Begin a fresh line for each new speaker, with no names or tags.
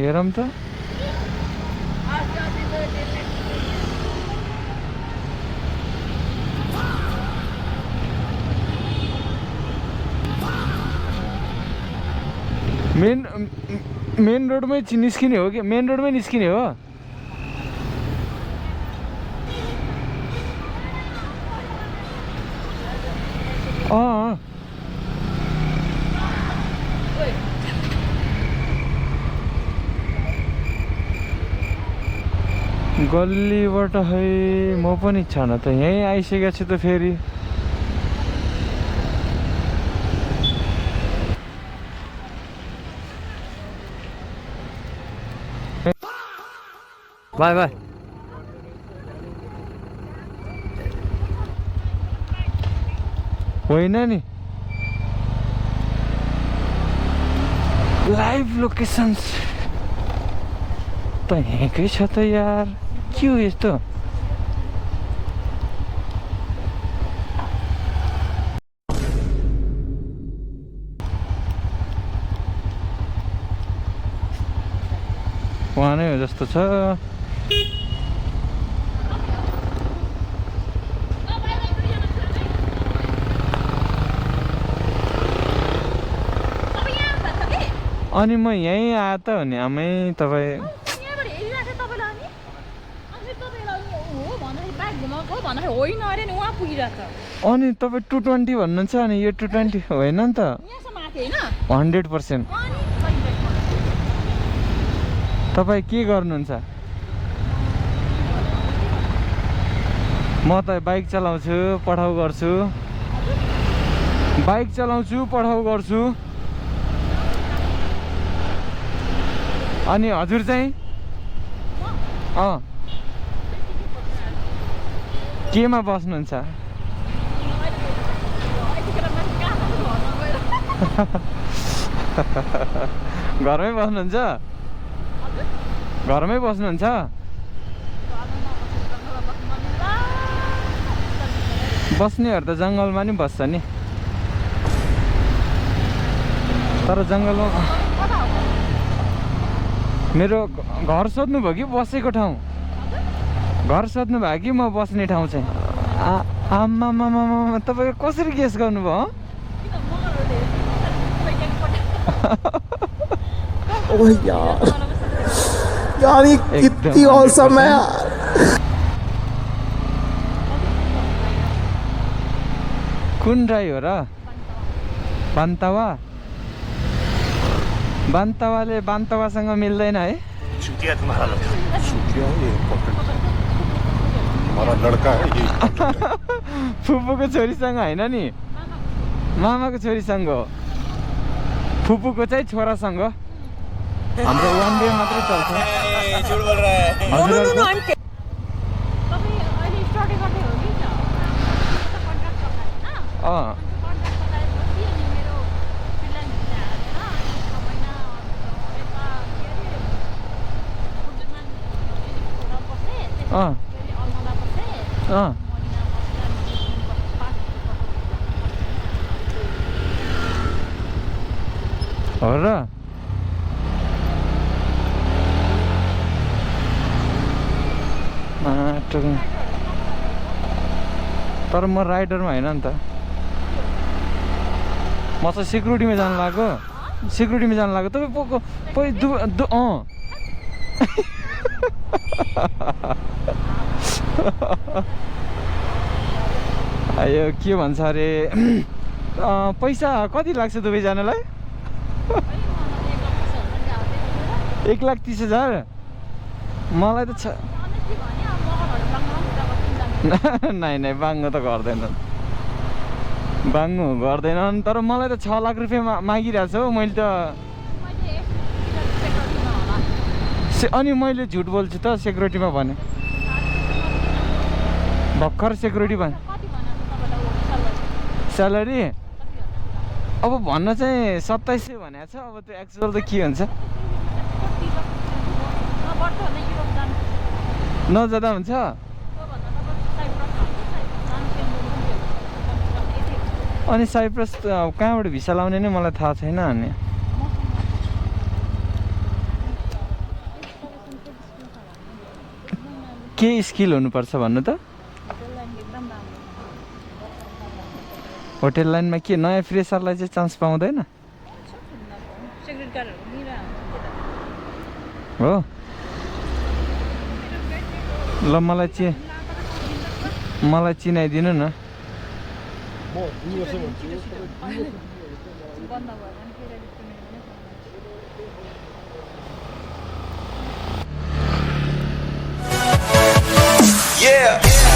हेरौँ त। मेन रोडमै निस्किने हो कि? मेन रोडमै निस्किने हो? अँ गल्लीबाट है म पनि छन त यहीँ आइसकेको छु त फेरि। By by. होइन नि लाइभ लोकेसन त यहीँकै छ त यार, के हो यस्तो? वहाँ नै हो जस्तो छ। अनि म यहीँ आए त हो नि आमै तपाईँ। अनि तपाईँ 220 भन्नुहुन्छ अनि यो 220 होइन नि त 100%। तपाईँ के गर्नुहुन्छ? म त बाइक चलाउँछु पठाउ गर्छु, बाइक चलाउँछु पठाउ गर्छु। अनि हजुर चाहिँ केमा बस्नुहुन्छ? घरमै बस्नुहुन्छ? घरमै बस्नुहुन्छ? बस्नेहरू त जङ्गलमा नि बस्छ नि, तर जङ्गलमा मेरो घर सोध्नु भयो कि बसेको ठाउँ? घर सोध्नु भयो कि म बस्ने ठाउँ चाहिँ? आम्मामामा तपाईँ कसरी गेस गर्नुभयो?
ओह यार ये कितनी औसम है यार।
कुन राई हो र? बान्तवा? बान्तवाले बान्तवासँग मिल्दैन है?
चुतिया तुम्हारा लड़का, चुतिया ये हमारा लड़का है ये।
फुपूको छोरीसँग होइन नि, मामाको छोरीसँग हो। फुपूको चाहिँ छोरासँग। हाम्रो वान डे मात्रै चल्छ।
झूठ बोल रहा है।
हजुरहरुको हो र? तर म राइडरमा होइन नि त, म चाहिँ सिक्युरिटीमा जानु लाग्यो। सिक्युरिटीमा जानु लाग्यो तपाईँ यो के भन्छ अरे पैसा कति लाग्छ दुवैजनालाई? 1,30,000? मलाई त नै बाङ्गो त गर्दैनन्, बाङ्गो गर्दैनन्। तर मलाई त 6 लाख रुपियाँ मागिरहेको छ हौ। मैले त अनि मैले झुट बोल्छु त सेक्युरिटीमा भने? भर्खर सेक्युरिटी भने स्यालेरी अब भन्न चाहिँ 2700 भनेको छ। अब त्यो एक्चुअल त के हुन्छ? नजाँदा हुन्छ? अनि साइप्रस कहाँबाट भिसा लाउने नै मलाई थाहा छैन। अनि के स्किल हुनुपर्छ भन्नु त? होटेल लाइनमा के नयाँ फ्रेसरलाई चाहिँ चान्स पाउँदैन हो? ल मलाई चिनाइदिनु न।
Yeah.